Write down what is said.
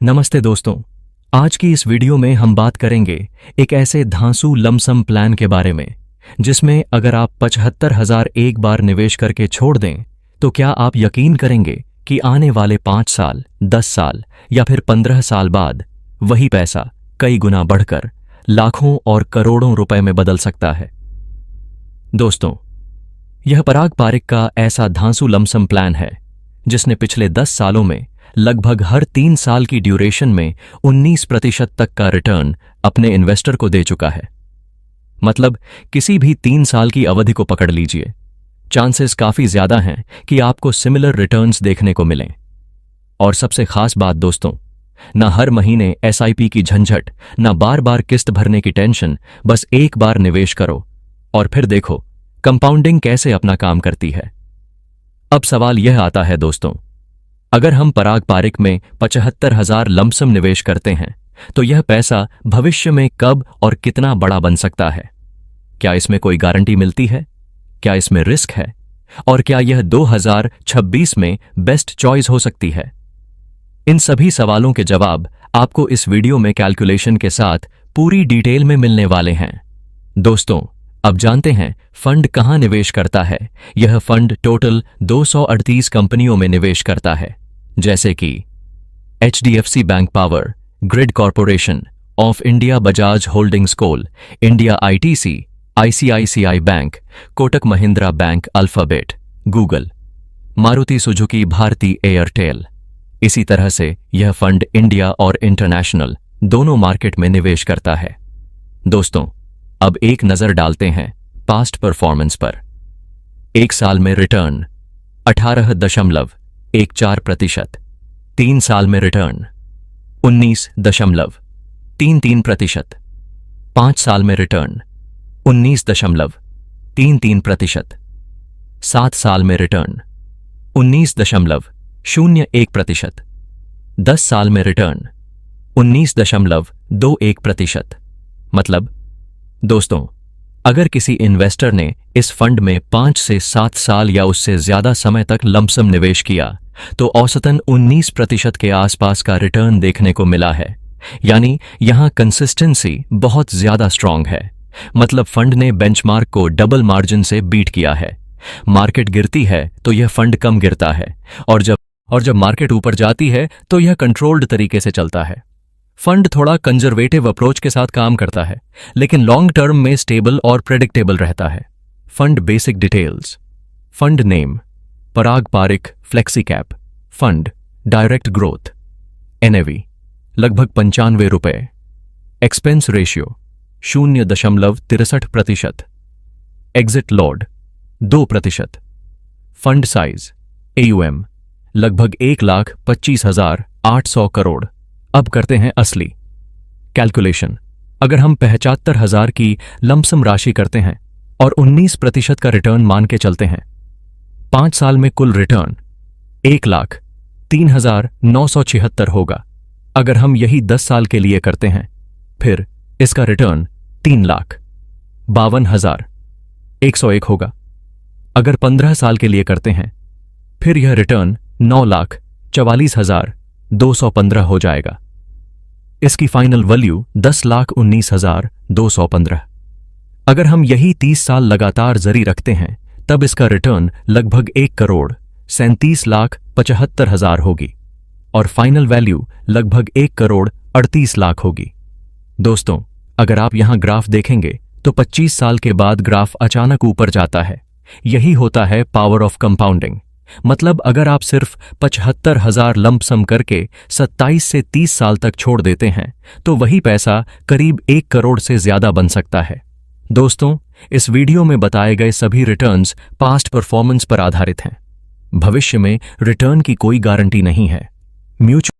नमस्ते दोस्तों। आज की इस वीडियो में हम बात करेंगे एक ऐसे धांसू लमसम प्लान के बारे में जिसमें अगर आप 75,000 एक बार निवेश करके छोड़ दें तो क्या आप यकीन करेंगे कि आने वाले 5 साल, 10 साल या फिर 15 साल बाद वही पैसा कई गुना बढ़कर लाखों और करोड़ों रुपए में बदल सकता है। दोस्तों, यह पराग पारिक का ऐसा धांसू लमसम प्लान है जिसने पिछले 10 सालों में लगभग हर 3 साल की ड्यूरेशन में 19% तक का रिटर्न अपने इन्वेस्टर को दे चुका है। मतलब किसी भी 3 साल की अवधि को पकड़ लीजिए, चांसेस काफी ज्यादा हैं कि आपको सिमिलर रिटर्न्स देखने को मिलें। और सबसे खास बात दोस्तों, ना हर महीने एसआईपी की झंझट, ना बार बार किस्त भरने की टेंशन, बस एक बार निवेश करो और फिर देखो कंपाउंडिंग कैसे अपना काम करती है। अब सवाल यह आता है दोस्तों, अगर हम पराग पारिक में 75,000 लमसम निवेश करते हैं तो यह पैसा भविष्य में कब और कितना बड़ा बन सकता है? क्या इसमें कोई गारंटी मिलती है? क्या इसमें रिस्क है? और क्या यह 2026 में बेस्ट चॉइस हो सकती है? इन सभी सवालों के जवाब आपको इस वीडियो में कैलकुलेशन के साथ पूरी डिटेल में मिलने वाले हैं। दोस्तों, अब जानते हैं फंड कहां निवेश करता है। यह फंड टोटल 238 कंपनियों में निवेश करता है, जैसे कि HDFC bank power, grid corporation of India, Bajaj holdings coal, India ITC, ICICI bank, Kotak Mahindra bank, Alphabet, Google, Maruti Suzuki, Bharti Airtel. इसी तरह से यह फंड इंडिया और इंटरनेशनल दोनों मार्केट में निवेश करता है। दोस्तों, अब एक नजर डालते हैं पास्ट परफॉर्मेंस पर। एक साल में रिटर्न 18.14%, 3 साल में रिटर्न 19.33%, 5 साल में रिटर्न 19.33%, 7 साल में रिटर्न 19.01%, 10 साल में रिटर्न 19.21%। मतलब दोस्तों, अगर किसी इन्वेस्टर ने इस फंड में 5 से 7 साल या उससे ज्यादा समय तक लमसम निवेश किया तो औसतन 19% के आसपास का रिटर्न देखने को मिला है। यानी यहां कंसिस्टेंसी बहुत ज्यादा स्ट्रांग है। मतलब फंड ने बेंचमार्क को डबल मार्जिन से बीट किया है। मार्केट गिरती है तो यह फंड कम गिरता है, और जब मार्केट ऊपर जाती है तो यह कंट्रोल्ड तरीके से चलता है। फंड थोड़ा कंजर्वेटिव अप्रोच के साथ काम करता है, लेकिन लॉन्ग टर्म में स्टेबल और प्रेडिक्टेबल रहता है। Fund basic details: fund name Parag Parikh flexi cap fund, direct growth, NAV लगभग 95 रुपए, expense ratio 0.63%, exit load 2%, fund size AUM लगभग 1,25,800 करोड़। अब करते हैं असली कैलकुलेशन। अगर हम 75,000 की लमसम राशि करते हैं और 19% का रिटर्न मान के चलते हैं, 5 साल में कुल रिटर्न 1,03,976 होगा। अगर हम यही 10 साल के लिए करते हैं, फिर इसका रिटर्न 3,52,101 होगा। अगर 15 साल के लिए करते हैं, फिर यह रिटर्न 9,44,215 हो जाएगा। इसकी फाइनल वैल्यू 10,19,215। अगर हम यही 30 साल लगातार जारी रखते हैं, तब इसका रिटर्न लगभग 1,37,75,000 होगी और फाइनल वैल्यू लगभग 1,38,00,000 होगी। दोस्तों, अगर आप यहां ग्राफ देखेंगे तो 25 साल के बाद ग्राफ अचानक ऊपर जाता है। यही होता है पावर ऑफ कंपाउंडिंग। मतलब अगर आप सिर्फ 75,000 लंपसम करके 27 से 30 साल तक छोड़ देते हैं तो वही पैसा करीब 1 करोड़ से ज्यादा बन सकता है। दोस्तों, इस वीडियो में बताए गए सभी रिटर्न्स पास्ट परफॉर्मेंस पर आधारित हैं। भविष्य में रिटर्न की कोई गारंटी नहीं है। म्यूचुअल